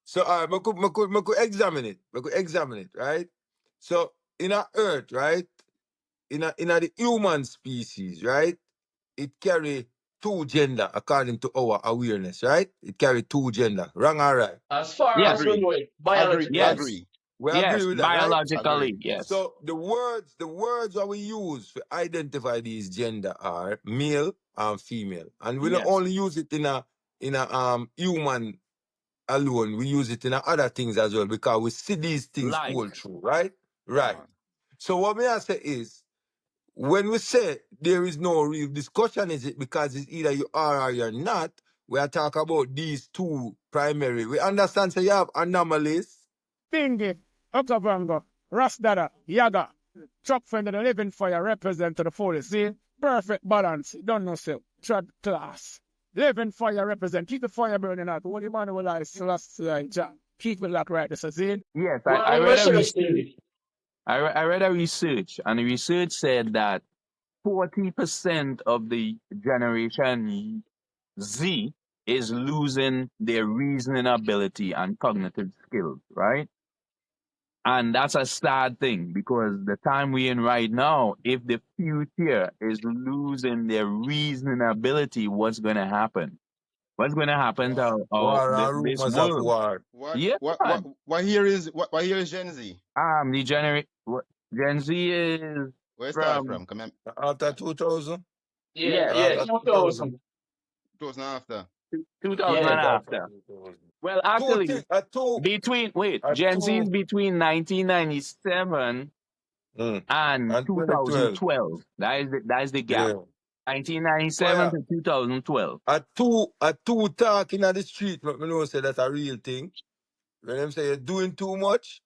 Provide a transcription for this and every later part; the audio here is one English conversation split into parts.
So I could examine it. I could examine it, right? So in a earth, right? In a the human species, right? It carry two gender according to our awareness, right? It carry two gender. Wrong or right? As far as Yes, we Agree. know it, Agree. biologically. yes, Agree. We agree yes. with that, right? Agree. Biologically, yes. So the words that we use to identify these gender are male and female, and we don't Yes. only use it in a human alone. We use it in other things as well because we see these things Like, all through, right? Yeah, Right. man. So what may I say is, when we say there is no real discussion, is it because it's either you are or you're not? We are talking about these two primary. We understand, so you have anomalies. Bingi, Okavango, Rasdada, Yaga, Chuck Fender, the Living Fire represent to the fullest. See? Perfect balance. Don't know so. Trad class. Living Fire represent. Keep the fire burning out. What the man will I last keep it like right. This is it. yes. Well, I I'm read a researching. I read a research, and the research said that 40% of the generation Z is losing their reasoning ability and cognitive skills, right? And that's a sad thing because the time we're in right now, if the future is losing their reasoning ability, what's going to happen? What's going to happen Wow. to War and this rumors of world? war. What Yeah, what what man. what here is Gen Z? The Gen Z is Where it start from, from? Come on. After 2000? Yeah, yes, yeah, After 2000. 2000. 2000 after. 2000 Yeah. and After after. 2000. Well, Two actually, things, a two, a Gen Z is two, between 1997 and and 2012. 2012. That is the gap. Yeah. So 1997 yeah, to 2012. a two talking at the street, but me know say that's a real thing. When them say you're doing too much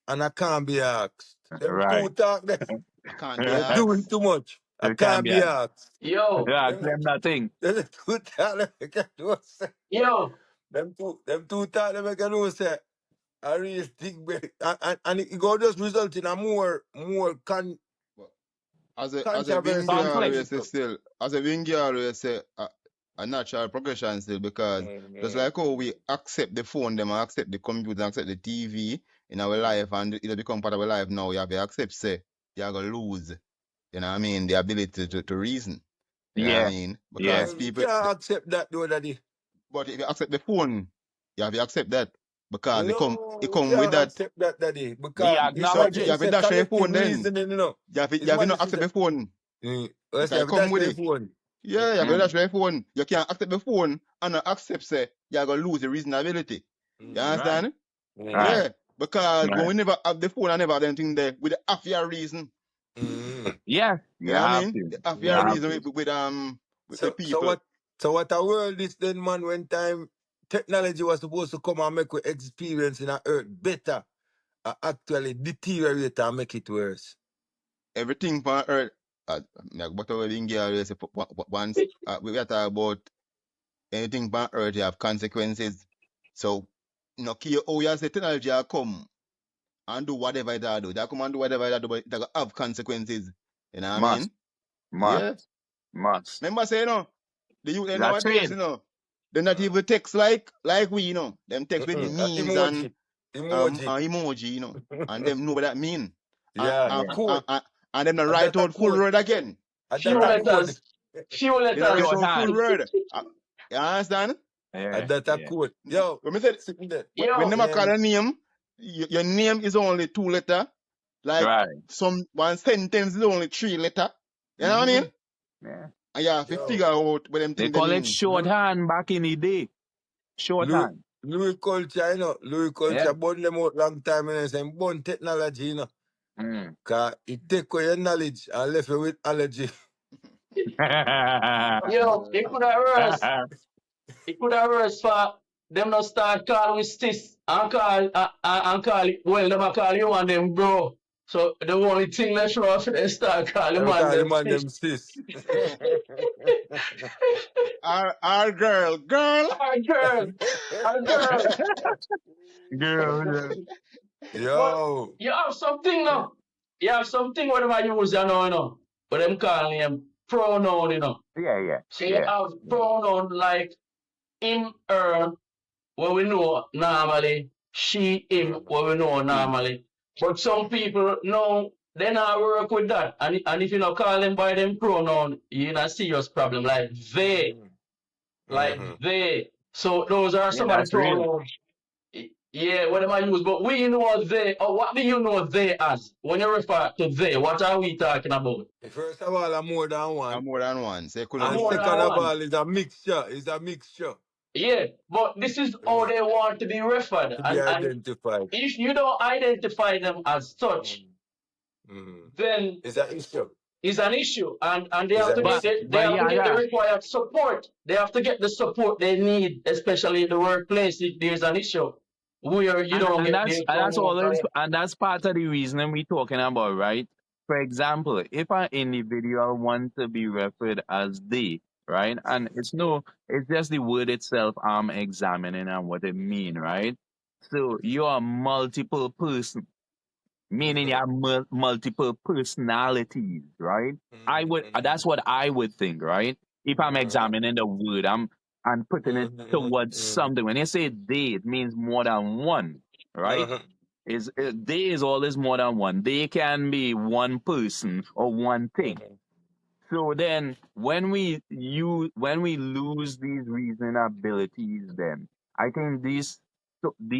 and I can't be asked. Them Right. two talk there. I can't be You're doing asked. too much. I You can can't be be asked. asked. Yo, Yeah, Them, claim nothing. them two talk them make you know say. yo, Them two talk them make you know say a real thing. And it go just result in a more But as a Wingy Conflict. controversial always say stuff. still, as a Wingy always say a natural progression still because just Mm-hmm. like how we accept the phone, them and accept the computer, accept the TV in our life and it become part of our life now, you have to accept say you're gonna lose, you know what I mean, the ability to reason. You know what I Yeah, mean? yeah. Because You people can't accept that though, daddy. but if you accept the phone, you have to accept that because No, it we come with can't that. accept that, daddy, We because it's So what acknowledge you it. have it's to a dash your collective phone then. reasoning, you know. You It's have to what not this is. accept the phone. Let's say, Because if it come that's with the it. phone. Yeah, you have to Mm. dash your phone. You can't accept the phone and not accept say you're gonna lose the reasonability. You Mm, Right, understand? right, mm, Yeah. Because when right. we never have the phone and never have anything there with the half your reason. mm. Yeah, You you know what I have mean? to. The half You your have Mm. reason to. with So people. what a world is then, man, when time technology was supposed to come and make we experience in a earth better, actually deteriorate and make it worse. Everything on earth like what our being always say once we are talking about anything on earth you have consequences. So no care how you say technology will come and do whatever it will do. They come and do whatever it will do, but it will have consequences. You know what I Must, mean? must, Yeah. must. Remember say, the youth That's nowadays, it. they not even text like we, Them text with memes and Emoji. Emoji. emoji, and them know what that mean. And, Yeah, and, Yeah. and, code. and, and them not A write data out full code. word again. A few data Right. code. letters, few They not write letters. out full Shorthand. word. You understand? A Yeah, data yeah. code. Yo, When me say sitting there. when Yo, them a call Man, a name, your name is only 2 letter. Like Right. one sentence is only 3 letter. You know what I mean? Yeah. And you have to yo, figure out what them They things they call it mean. shorthand back in the day. Louis, Shorthand. Louis culture, Louis Yeah. culture, burn them out long time, and burn technology, Mm. Cause it take away your knowledge and left you with allergy. yo, it could have worse for them not start call with sis and call well them a call you and them bro. So the only thing let's show off they start calling Every man call the them man sis. them sis. Our girl. Our girl, our girl. Girl, But Yo. you have something now. You have something what them I use but them call him pronoun, yeah, yeah, So you yeah. have pronoun like him, her, what we know normally, she, him, what we know normally. But some people no, they not work with that. And if you not call them by them pronoun, you're in a serious problem. Like Mhm. they. So those are Yeah, some of the that's real. pronouns. Yeah, what am I use? But we know they, or what do you know they as? When you refer to they, what are we talking about? First of all, more than And one. more than one. So you could And have More than second of one. all, it's a mixture. It's a mixture Yeah, but this is how uh, they want to be referred. to be And identified. if you don't identify them as such, Mhm. Mhm. then It's an issue. it's an issue. And they It's have an to get issue. they have to get the yeah, required support. They have to get the support they need, especially in the workplace if there's an issue where you don't and get that's their and that's pronoun always correct. and that's part of the reason we're talking about, right? For example, if an individual wants to be referred as they, right, and it's just the word itself I'm examining and what it mean, right? So you are multiple person, meaning you have multiple personalities, right? That's what I would think, right? If I'm examining the word, I'm and putting it towards something. When you say they, it means more than one, right? They is always more than one. They can be one person or one thing. So then, when we lose these reasoning abilities, then I think these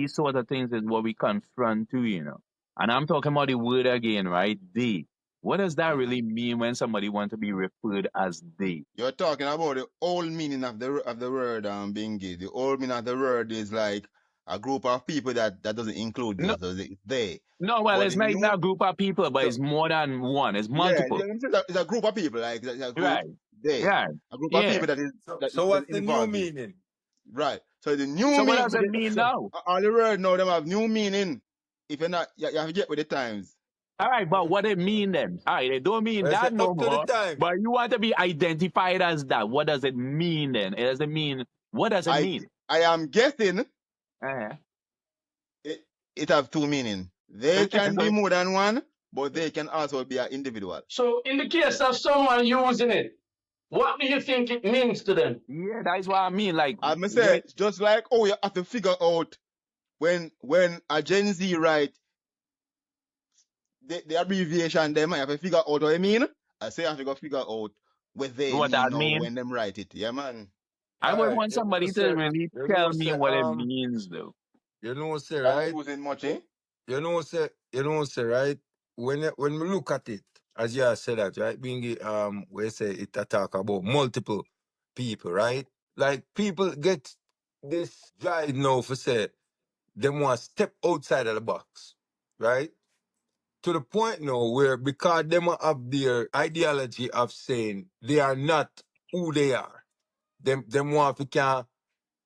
sort of things is what we confront too, you know. And I'm talking about the word again, right? They. What does that really mean when somebody wants to be referred as they? You're talking about the old meaning of the word bingy. The old meaning of the word is like a group of people that doesn't include No, you, so it's they. no. Well, But it's the not even new a group of people, but so it's more than one. It's yeah, multiple. it's a group of people, like it's a group Right. they. Yeah. A group of Yeah. people that is that So that what's is the new involved in. meaning? Right. So the new So what meaning does it mean now? all the word now them have new meaning. If you're not you have to get with the times. All right, but what it mean then? All right, it don't mean Well, I say that no up to the more. time. But you want to be identified as that. What does it mean then? It doesn't mean. What does it I mean? I am guessing Uh-huh. it, it have two meaning. They can be So, more than one, but they can also be an individual. So in the case of someone using it, what do you think it means to them? yeah, that's what I mean. Like I must say, when. just like oh, you have to figure out when a Gen Z write the abbreviation, them I have to figure out what I mean. I say I have to go figure out what they What mean that now mean? when them write it. Yeah, man. I All would right. want somebody to really tell me what it means, though. That Right? losing much, eh? Right? When we look at it, as you have said that, right? Being we say it attack about multiple people, right? Like people get this drive now for say they want to step outside of the box, right? To the point now where because them have their ideology of saying they are not who they are. Them want to can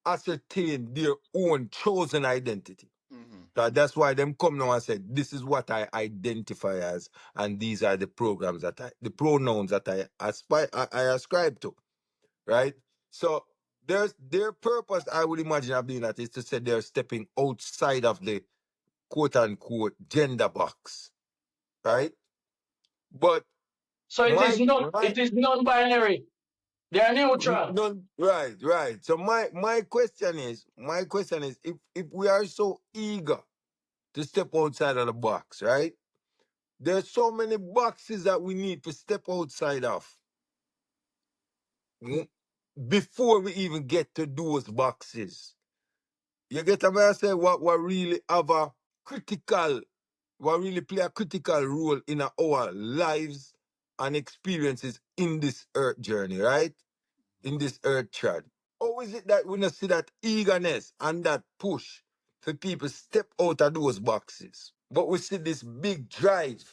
ascertain their own chosen identity. Mm-hmm. So that's why them come now and say, this is what I identify as, and these are the programs the pronouns that I ascribe to, right? So their purpose, I would imagine, of doing that is to say they're stepping outside of the quote unquote gender box, right? But So it is non-binary. They are neutral. no, right. So my question is, if we are so eager to step outside of the box, right? There's so many boxes that we need to step outside of mm, before we even get to those boxes. You get what I say? What really have a critical, what really play a critical role in our lives and experiences in this earth journey, right? In this earth trad. How is it that we not see that eagerness and that push for people step out of those boxes? But we see this big drive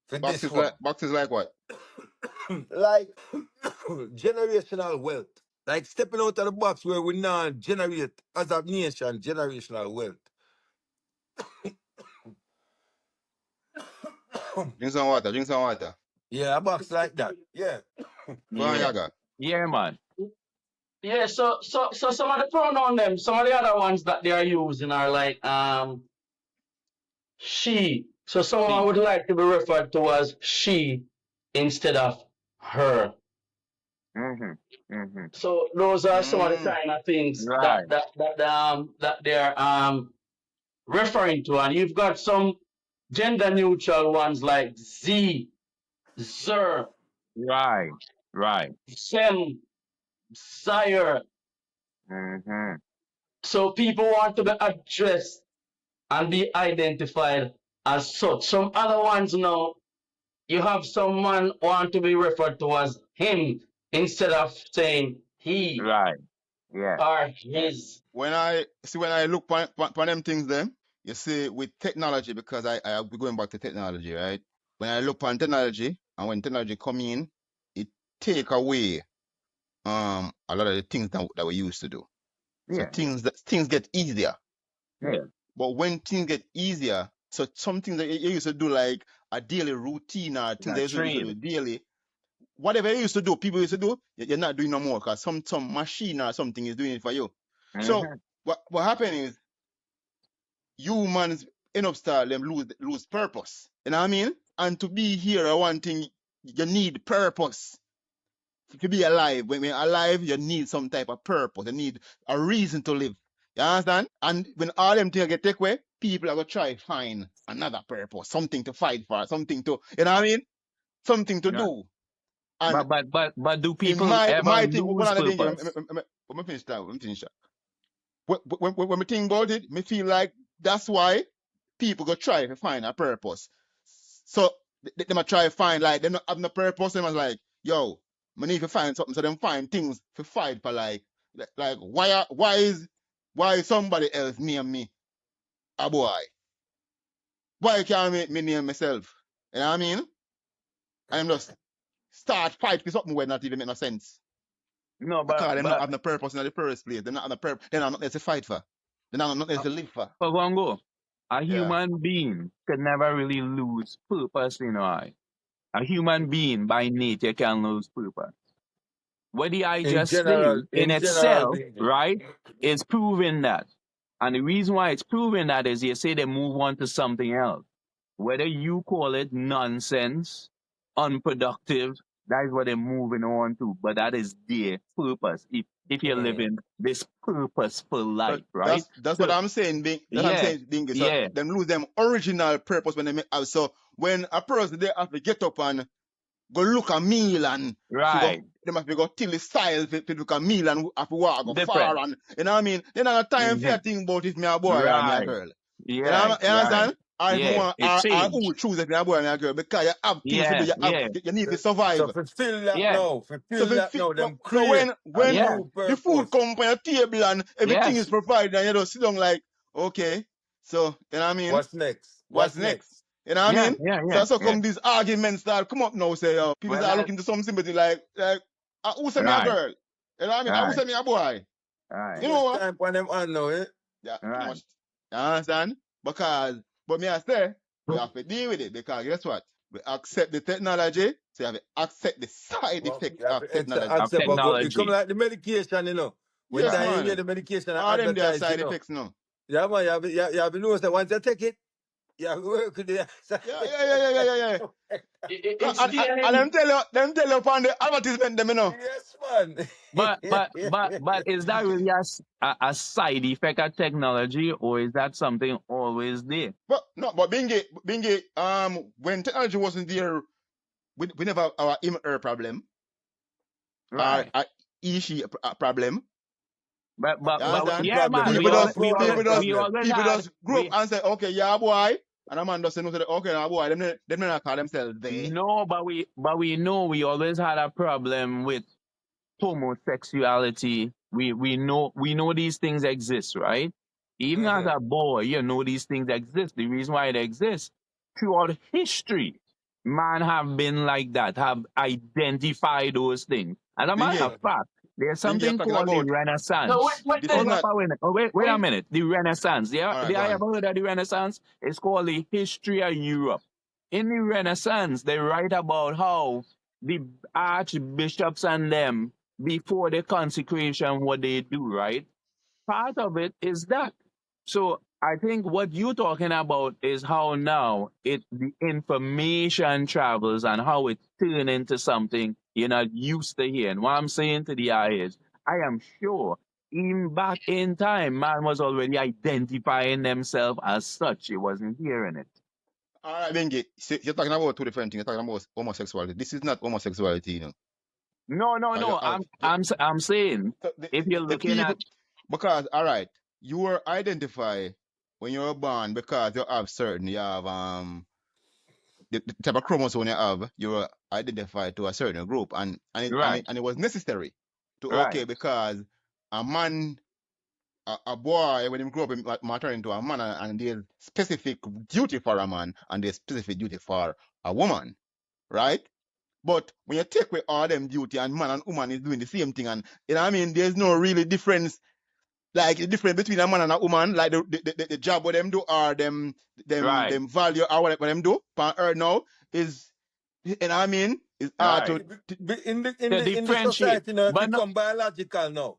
for this one. Boxes like what? Like generational wealth. Like stepping out of the box where we now generate as a nation generational wealth. Drink some water, drink some water. Yeah, a box like that. Yeah. Go on, Yeah. Yaga. Yeah, man. Yeah, so some of the pronoun them, some of the other ones that they are using are like she. So someone See. would like to be referred to as she instead of her. Mm-hmm. Mm-hmm. So those are some of the Mm. kind of things Right. that they're referring to, and you've got some gender neutral ones like Z, Zer, Right. Right. Sem, Sire. Mm-hmm. So people want to be addressed and be identified as such. Some other ones now, you have someone want to be referred to as him instead of saying he Right. Yeah. or Yeah. his. When I look on them things them, you see with technology, because I be going back to technology, right? When I look on technology and when technology come in, it take away a lot of the things that we used to do. So Yeah. things get easier. Yeah. But when things get easier, so something that you used to do like a daily routine or things that Not you used to do trade. daily, whatever you used to do, people used to do, you're not doing no more because some machine or something is doing it for you. So Mm-hmm. what happened is humans end up start them lose purpose. You know what I mean? And to be here, one thing you need purpose to be alive. When you're alive, you need some type of purpose. You need a reason to live. You understand? And when all them things get take away, people are gonna try find another purpose, something to fight for, something to, you know what I mean? Something to Yeah. do. And But do in people ever my thing, one lose of the things, purpose? let me finish that. Let me finish that. When we think about it, me feel like that's why people go try to find a purpose. So they might try to find like they not have no purpose. They must like, yo, I need to find something. So them find things to fight for like why somebody else name me a boy? Why can't me name myself? You know what I mean? And I'm just start fight for something where not even make no sense. No, Because them not but have no purpose in the first place. They're not have no purpose. They're not nothing to fight for. They're not nothing to live for. Pagongo, a Yeah. human being could never really lose purpose, you know. A human being by nature can lose purpose. What the I just say in In general, itself, right, is proving that. And the reason why it's proving that is you say they move on to something else. Whether you call it nonsense, unproductive, that is what they're moving on to. But that is their purpose. If you're living this purposeful But life, right? that's what So I'm saying, That's what I'm yeah, saying, Bingy. So yeah, them lose them original purpose when they make so when a person they have to get up and go look a meal and figure right. they must be go till the style to look a meal and have to walk go far Different. and you know what I mean? They not have time for Hmm. your thing about if me a boy or me a Right. girl. You know Yeah, you right. understand? Or if you Yeah. want It or who changed. choose if me a boy or me a girl because you have things to do, Yeah, yeah, you need to so survive. fulfill that yeah, now, So fulfill that now, them so create a when yeah, new the food purpose. come on your table and everything is yes. provided and you just sit down like, okay, so you know what I mean? What's next? What's What's next? next? You know what I Yeah, mean? yeah, yeah, So yeah. come these arguments start come up now, say people Well, start that, looking to some sympathy like who send me a right, girl? You know what I mean? Who right, send me a boy? Too right, You know much what? time on them on now, eh? Yeah, too right. much. You understand? Because but me I say we have to deal with it because guess what? We accept the technology, so you have to accept the side Well, effect you have of to technology. Of accept what go. It come technology. like the medication, you know. When Yes, time you hear man. the medication All them there are advertised, you side know. effects now. Yeah, man, you have to know that once you take it, you have to work with the Yeah. It's And DNA. them tell you upon the advertisement them, you know. Yes, man. But is that really a side effect of technology, or is that something always there? But no, but Bingy, when technology wasn't there, we never have our him her problem, our Right. he she problem. You But What the understand? yeah, problem? man. Them We have all a problem we problem. always People had just grow up we and say, okay, yeah boy, and a man just say no, say okay, yeah boy, them not call themselves they. no, but we know we always had a problem with homosexuality. We know these things exist, right? Even as Mhm. a boy, you know these things exist. The reason why it exists throughout history, man have been like that, have identified those things. As a matter Bingy, of fact, there's You're something talking called the about So Renaissance. wait this is Hold then. up not a minute. Oh, wait a Wait. minute. The Renaissance. all right, Did go I on. ever heard of the Renaissance? It's called the history of Europe. In the Renaissance, they write about how the archbishops and them before the consecration, what they do, right? Part of it is that. So I think what you're talking about is how now the information travels and how it turn into something you're not used to hearing. What I'm saying to the eye is, I am sure even back in time, man was already identifying themselves as such. He wasn't hearing it. All right, Bengi, so you're talking about two different things. You're talking about homosexuality. This is not homosexuality, you know. No, no, 'Cause you no. I'm saying so if you're the looking people, at because all right, you were identified when you were born because you have certain, you have the type of chromosome you have, you were identified to a certain group, right, and it was necessary to right, okay because a man, a boy when he grow up, he might turn into a man, and there's specific duty for a man and there's specific duty for a woman, right? But when you take away all them duty and man and woman is doing the same thing, and you know what I mean, there's no really difference, like the difference between a man and a woman, like the job what them do or right, them value or whatever them do on earth now is, you know what I mean, is hard right. to To In the differentiate, society now, it but no, become biological now.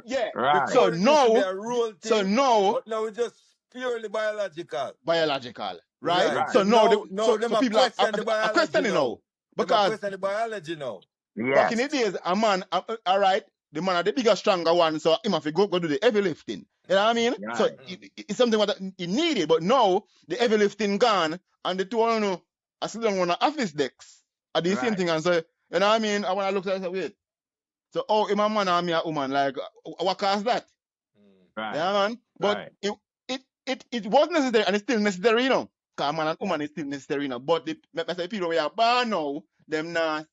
yeah. right, So Before it used to be now, a rule so thing, now but now it's just purely biological. biological, right? Right. right. So So now now, now so them a people question the are biology questioning now. now Them a because question the biology now. back in Yes, the days, a man, all right, the man are the bigger, stronger one, so him have to go do the heavy lifting. You know what I mean? So right, it's something what he needed, but now the heavy lifting gone, and the two of them I sit down on the office decks. I do the same right, thing and say, you know what I mean? And when I look at it, I say, wait, so oh, him a man and me a woman, like, what cause that? right, Yeah, man. But right. it was necessary, and it's still necessary, you know. Because man and Yeah. woman is still necessary, you know. But I say people we are born now, them now,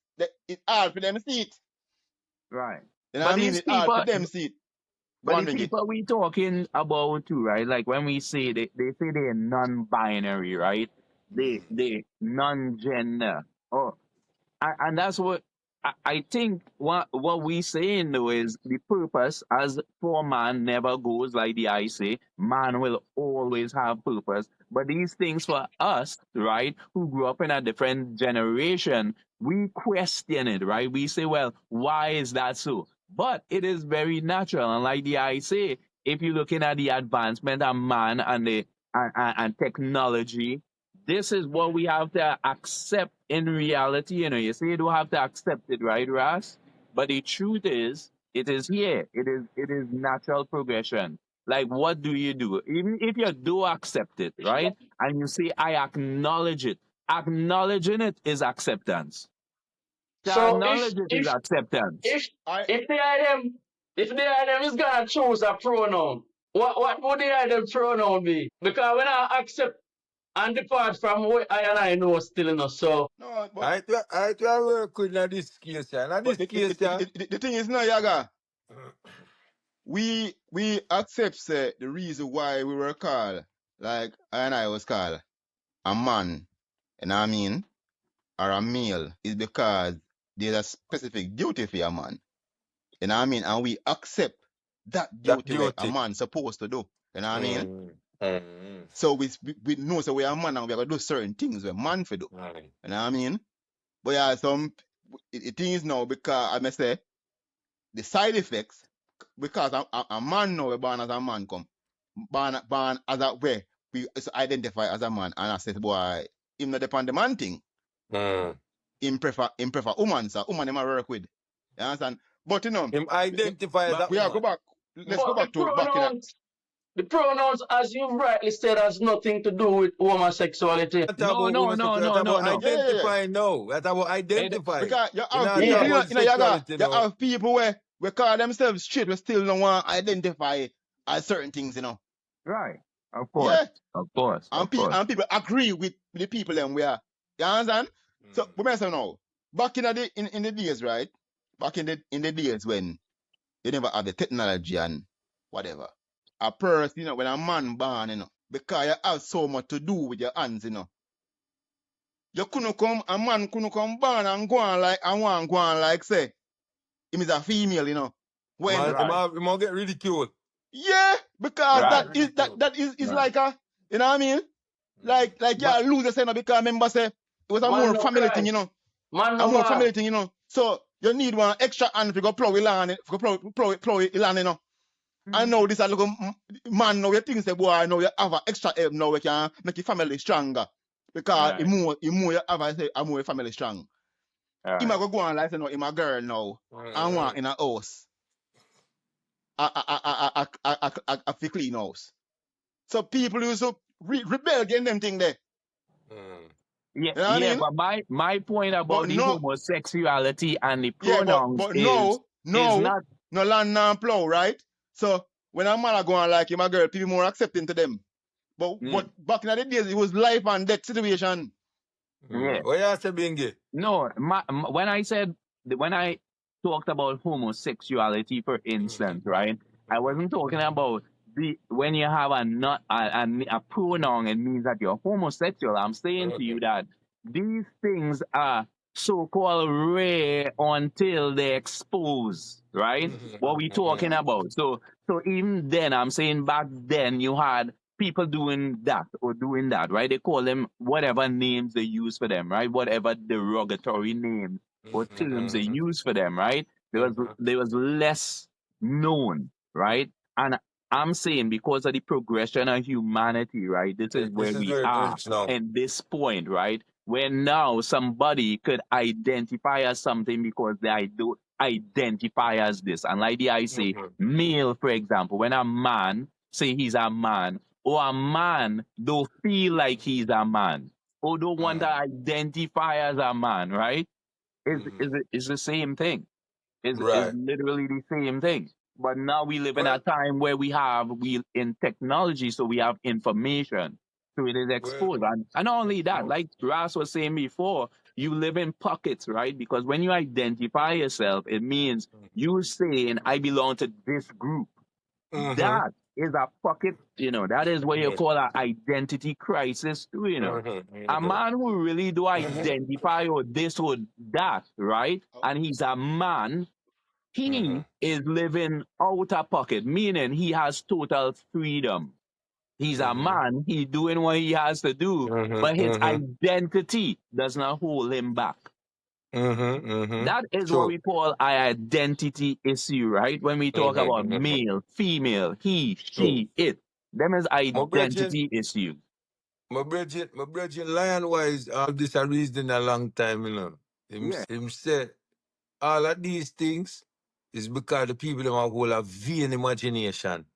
it's hard for them to see it. Right. You know what But I mean? these It's hard for people, them see it. Go but on, the Bengi. people we talking about too, right? Like when we say they say they're non-binary, right? They non-gender. Oh, and that's what I think what we saying though is the purpose as for man never goes like the I say, man will always have purpose. But these things for us, right, who grew up in a different generation, we question it, right? We say, well, why is that so? But it is very natural. And like the I say, if you're looking at the advancement of man and the and technology, this is what we have to accept in reality. You know, you say you don't have to accept it, right, Ras? But the truth is, it is here. It is natural progression. Like, what do you do? Even if you do accept it, right? And you say, I acknowledge it. Acknowledging it is acceptance. To So acknowledge it is acceptance. if I if the item if the item is gonna choose a pronoun, what would the item pronoun be? Because when I accept and depart from what I and I know still enough. So no, I work with in this case, yeah. In but this case, yeah. the thing is now, Yaga, we accept say, the reason why we were called, like I and I was called a man, you know what I mean, or a male, is because there's a specific duty for a man. You know what I mean? And we accept that That duty where a duty. man supposed to do. You know what I mean? Mm. So we know so we are man and we are gonna do certain things where man for do. Right. You know what I mean? But yeah, the thing is now because I may say the side effects because a man now we born as a man come born as a way we identify as a man and I said boy him not depend the man thing. Mm. Him prefer woman, so woman him a work with. You understand? But you know, Him identify as But a we are go woman. back. Let's go but back to back in a the pronouns, as you rightly said, has nothing to do with homosexuality. Not no, about no, no, homosexuality, no, not no, about no. yeah. identifying now. That's about It, identifying. Because you You have know, Yeah. people, talk about you know, Yaga, sexuality you now. have people where we call themselves straight, we still don't want to identify as certain things, you know. right. Of course. Yeah. Of course. Of course. And people agree with the people them we are. You understand? So we may say now, back in the days, right? Back in the days when you never had the technology and whatever. A person, you know, when a man born, you know, because you have so much to do with your hands, you know. A man couldn't come born and go on like, and want go on like, say, him is a female, you know. When, Right. He might get ridiculed. yeah, because Right. that is Right. like a, you know what I mean? Like yeah, But lose the sense because remember say it was a Man more no family thing, cry. you know. Man A no more bad. family thing, you know. So you need one extra hand to go plow it land, to go plow it land, you know. I know this a little man now you think say boy I know you have an extra help now we can make your family stronger. Because Right. the more you have I say a more your family strong. All Him a right. go on like say no, him a girl now. And want Mm-hmm. in a house. A fi clean house. So people used to rebel against them thing there. Mm-hmm. Yeah, You know what I yeah, mean? but my point But about the no, homosexuality and the yeah, pronouns but is no, not. no land now plow, right? So when a man a go on like him a girl, people more accepting to them. But Mm, back in the days, it was life and death situation. yeah. What you say, Bingy? No, when I talked about homosexuality, for Mm-hmm. instance, right? I Mm-hmm. wasn't talking about the when you have a not a pronoun, it means that you're homosexual. I'm saying to Mm-hmm. you that these things are so-called rare until they expose, right? What we talking about. So even then, I'm saying back then you had people doing that or doing that, right? They call them whatever names they use for them, right? Whatever derogatory names or terms they Mm-hmm. use for them, right? Mm-hmm. There was less known, right? And I'm saying because of the progression of humanity, right? This is This where is we where it are reached now. in this point, right? Where now somebody could identify as something because they do identify as this. And like the I say, Mm-hmm. male, for example, when a man say he's a man, or a man don't feel like he's a man, or don't want to identify as a man, right? Mm-hmm. Is the same thing. Is Right. literally the same thing. But now we live in Well, a time where we in technology, so we have information. So it is well. exposed. And not only that, like Ras was saying before, you live in pockets, right? Because when you identify yourself, it means you saying I belong to this group. Mm-hmm. That is a pocket, that is what you call an identity crisis too. A Mm-hmm. man who really do Mm-hmm. identify or this or that, right? And he's a man, Mm-hmm. he is living out of pocket, meaning he has total freedom. He's a Mm-hmm. man, he doing what he has to do, but his Mm-hmm. identity does not hold him back. Mm-hmm. Mm-hmm. That is what True. we call an identity issue, right? When we talk about Mm-hmm. Mm-hmm. male, female, he, True. she, it, them is My brethren, identity issue. my brethren, lion wise, this a reason a long time, Yeah. Him say all of these things is because the people them have whole a vain imagination.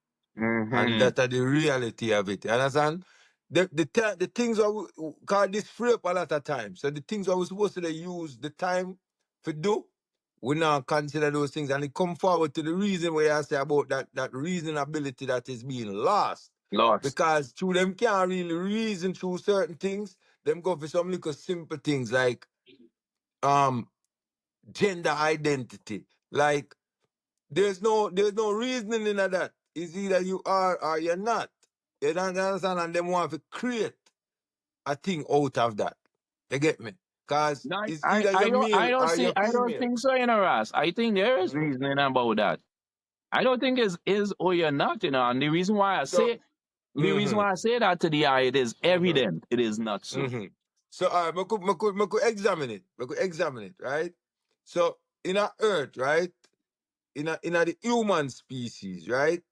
And Mm-hmm. that are the reality of it. You understand? The things are call this free up a lot of times. So the things that we supposed to use the time to do, we now consider those things and it come forward to the reason where I say about that reasonability that is being lost. Lost. Because through them can't really reason through certain things. Them go for some little simple things like um gender identity. Like there's no reasoning in that. It's either you are or you're not. You don't understand? And them want to create a thing out of that. You get me? Cause No, it's either you're male or you're I don't female. think so, Ras. I think there is Mhm. reasoning about that. I don't think it's is or you're not. And So, the reason mm-hmm, why I say that to the eye, it is mm-hmm, evident. It is not so. mm-hmm. So, I could examine it. I could examine it, right? So, in a earth, right? In a the human species, right?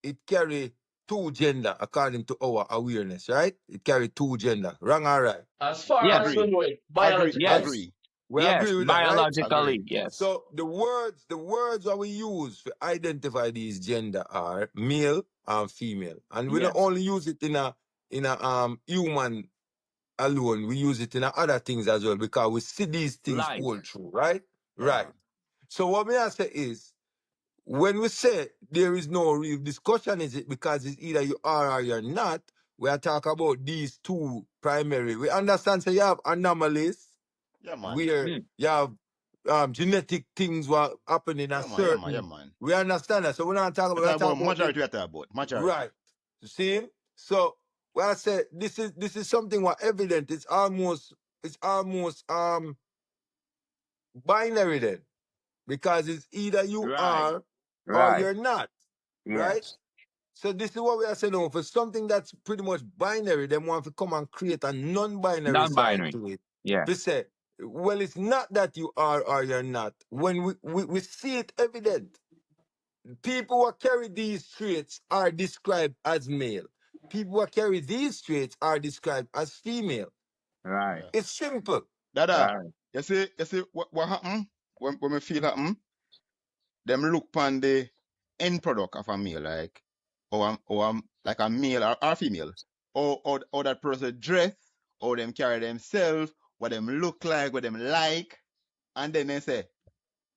It carry two gender according to our awareness, right? It carry two gender. Wrong or right? As far Yes, as we Agree. know it, yes, biologically. Agree. We yes. agree with that, right? Biologically, Agree. yes. So the words that we use to identify these gender are male and female, and we don't Yes. only use it in a human alone. We use it in a other things as well because we see these things Life. all through, right? Right. Uh-huh. So what may I say is when we say there is no real discussion, is it because it's either you are or you're not? We are talking about these two primary. We understand. So you have anomalies Yeah, man. where Mm. you have genetic things were happening a Yeah, man. Yeah, man. Yeah, certain. man. We understand that. So we're not talking about, That's we're about talking about the majority. We talk about majority. right. You see? So when I say this is something what evident, it's almost binary then. Because it's either you Right. are or Right. you're not. Right? Yes. So this is what we are saying now. For something that's pretty much binary, they want to come and create a non-binary side Non-binary. to it. Yeah. To say, well, it's not that you are or you're not. When we see it evident, people who carry these traits are described as male. People who carry these traits are described as female. Right. Yeah. It's simple. Dada, Right. you see what happen when we feel happen? Them look upon the end product of a meal, like like a male or female, or that person dress, or them carry themselves, what them look like, what them like, and then they say,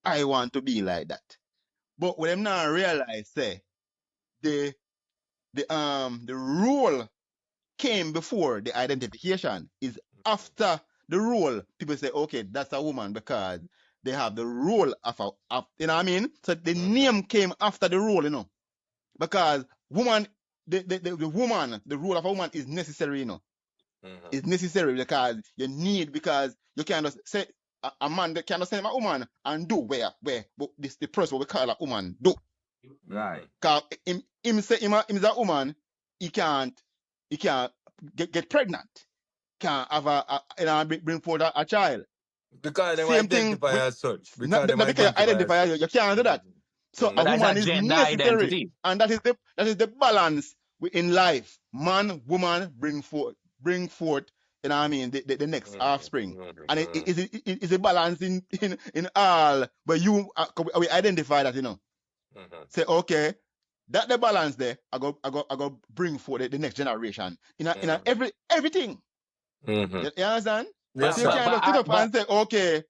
I want to be like that. But when them not realize, say, the the role came before the identification, is after the role. People say, okay, that's a woman because they have the role of you know what I mean? So the name came after the role, you know, because woman, the woman, the role of a woman is necessary, you know. It's necessary because you need, because you can't just say a man that cannot say a woman and do where this the person what we call a woman do. Right. Cause him say him is a woman, he can't get pregnant, can't have you know, bring forth a child. Because them Same thing identify with as such. not, Because them not because you identify as identify, such. you can't do that. So a But that's a woman is gender necessary, identity. and that is the balance in life. Man, woman, bring forth. You know what I mean? The next offspring, and it is a balance in all. But you we identify that, you know. Say okay, that the balance there. I go bring forth the next generation in everything. You understand? Yes, So you But sir. can't but just sit I up but and say okay,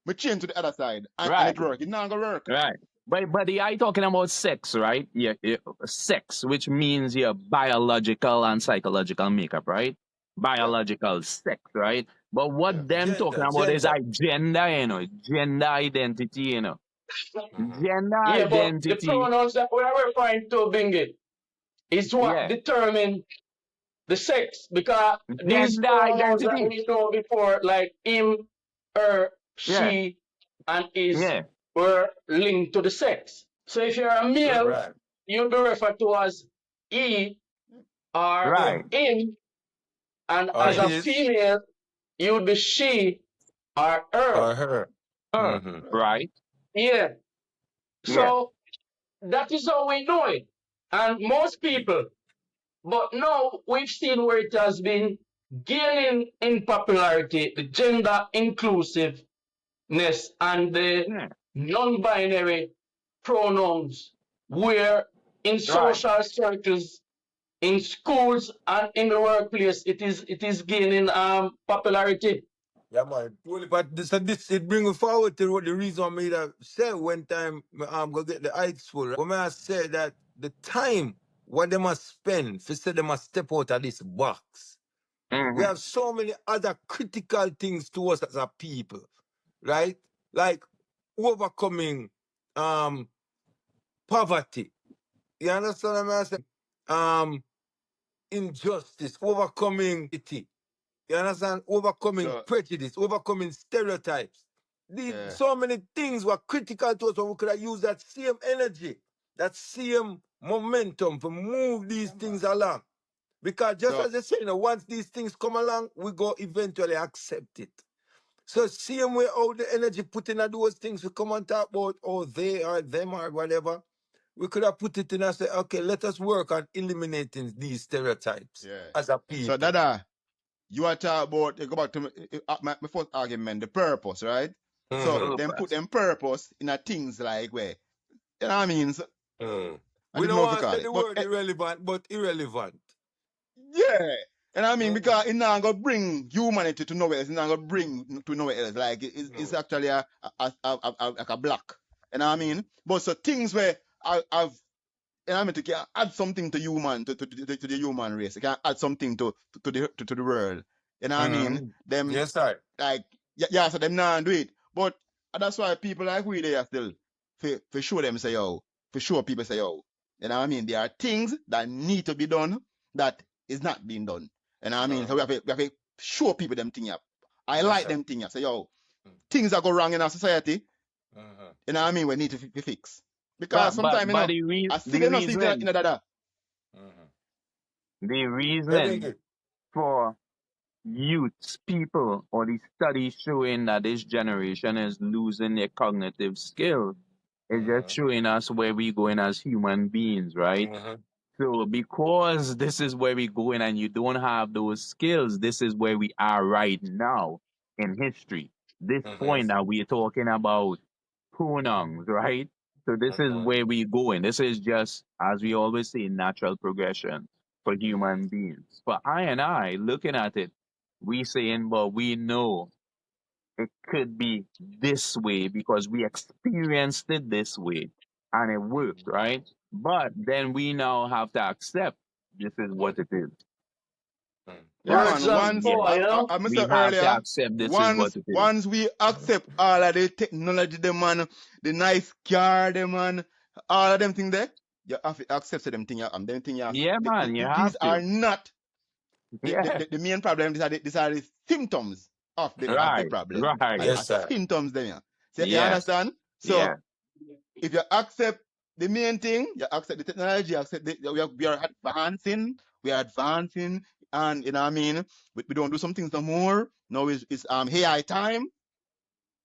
we change to the other side, and right. it work. It not gonna work. Right. But the I talking about sex, right? Yeah, yeah, sex, which means your biological and psychological makeup, right? Yeah. Biological sex, right? But Yeah. what them talking Gender. about is Gender. gender, gender identity, Gender Yeah, but the identity, pronouns that we are referring to, Bingy, is what yeah. determine the sex, because these Gender pronouns that identity, we know before, like him, her, yeah, she, and his, yeah. were linked to the sex. So if you're a male, Right. you'll be referred to as he or Him Right. him, and or as a Yeah. his female, you would be she or her. or her. Her. Mm-hmm. Right. Yeah. Yeah. So that is how we know it. And most people, but now we've seen where it has been gaining in popularity, the gender inclusiveness and the Yeah. non-binary pronouns, where in Right. social circles, in schools and in the workplace, it is gaining popularity. Yeah, man. But this it bring me forward to what the reason I made that say one time go get the heights full. Right? When I say that the time what they must spend for say they must step out of this box. We Mm-hmm. have so many other critical things to us as a people, right? Like overcoming um poverty. You understand what I'm saying? Injustice, overcoming it. You understand? Overcoming So prejudice, overcoming stereotypes. yeah, So many things were critical to us, and we could have used that same energy, that same momentum to move these things along. Because just so as they say, once these things come along, we go eventually accept it. So same way all the energy put in those things we come on top about, oh, they or them or whatever, we could have put it in and say, okay, let us work on eliminating these stereotypes yeah. as a So people. Dada, you are talking about, you go back to my first argument, the purpose, right? So Mm-hmm. them put Purpose. them purpose in a things like where, you know what I mean? So, Mm. I We don't don't know if you want to call say it, the but word irrelevant, but irrelevant. yeah. And I mean, Mm. because it not gonna bring humanity to nowhere else. It's not gonna bring to nowhere else. Like it's No. actually like a block. You know what I mean? But so things where I've, and I mean, to can add something to human, to the human race. It can add something to the world. You know what I mean? Mm-hmm. Them Yes, sir. like yeah, so them not do it. But that's why people like we they are still for sure them say yo, for sure people say yo. You know what I mean? There are things that need to be done that is not being done. You know what I mean? So Uh-huh. we have to show people them thing up. I Yes, like sir. them thing up. Say yo, things that go wrong in our society. Uh-huh. You know what I mean? We need to be fixed because But sometimes but the I still the don't see it reason in that. Uh-huh. the Very reason good. for youths, people, or the studies showing that this generation is losing their cognitive skills is just Uh-huh. showing us where we're going as human beings, right? Uh-huh. So because this is where we're going and you don't have those skills, this is where we are right now in history. this Mhm. point that we're talking about pronouns, right? So this is Mhm. where we're going. This is just, as we always say, natural progression for human beings. For I and I, looking at it, we saying, but we know it could be this way because we experienced it this way and it worked, right? But then we now have to accept this is what it is, Mhm. Yeah, right? Words man. of Once Yeah, power, you know. I we said have to earlier, accept this is what it is. once we accept all of the technology, the man, the nice car, the man, all of them things there, you have to accept them thing. Them thing. Yeah, man, you These have are to. not Yeah, the main problem. These are the symptoms of the right, problem. right. Yes, Are sir. symptoms them. Yeah. So you Yeah, understand? So yeah. if you accept the main thing, you accept the technology, you accept we are advancing, and you know what I mean. We don't do some things no more. Now it's AI time.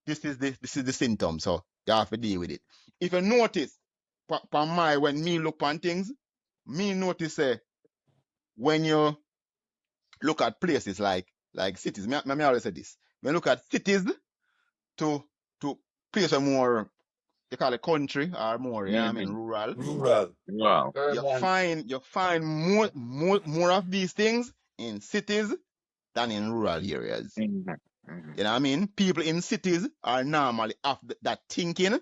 This is the symptom. So you have to deal with it. If you notice, when me look on things, me notice when you look at places like cities. Me always say this. When you look at cities to place more, you call it country or more, yeah, I mean Mm-hmm. rural. Rural. Wow. Urban. You find more of these things in cities than in rural areas. Mm-hmm. Mm-hmm. You know what I mean? People in cities are normally have that thinking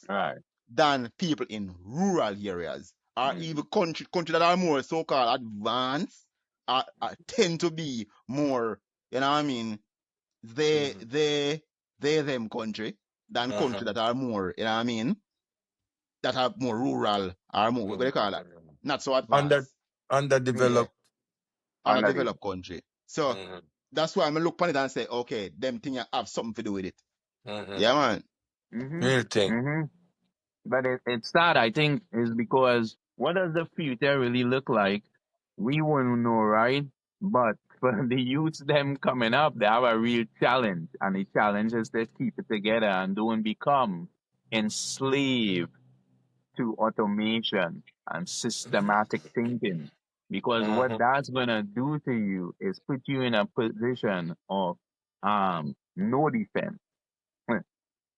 Right. than people in rural areas, or Mm-hmm. even country that are more so-called advanced tend to be more, you know what I mean, they Mhm. they they them country than country Uh-huh. that are more, you know what I mean, that are more rural or more, what do you call that, Mhm. not so Under advanced. Yeah, underdeveloped. on a Under the developed country. So Mhm. that's why I'm look upon it and say, okay, them thing have something to do with it. Mhm. Yeah, man. mm-hmm. Real thing. Mm-hmm. But it's sad, I think, is because what does the future really look like? We won't know, right? But for the youths, them coming up, they have a real challenge. And the challenge is to keep it together and don't become enslaved to automation and systematic thinking. Because what Mhm. that's going to do to you is put you in a position of no defense,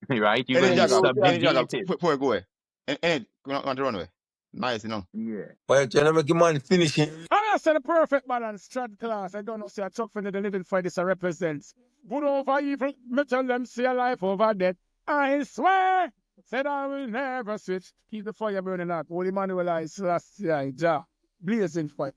right? You're going to Any be Then jagger, you can. any jagger, subjugated. before you go away. Any, want to run away. Nice, you know. Yeah. But you never give man finishing. I said the perfect balance, third class. I don't know, say, I talk for the living for this represents. Good over evil, me tell them, see a life over death. I swear, said I will never switch. Keep the fire burning out. Holy Manuel I Selassie, Jah, blazing fire.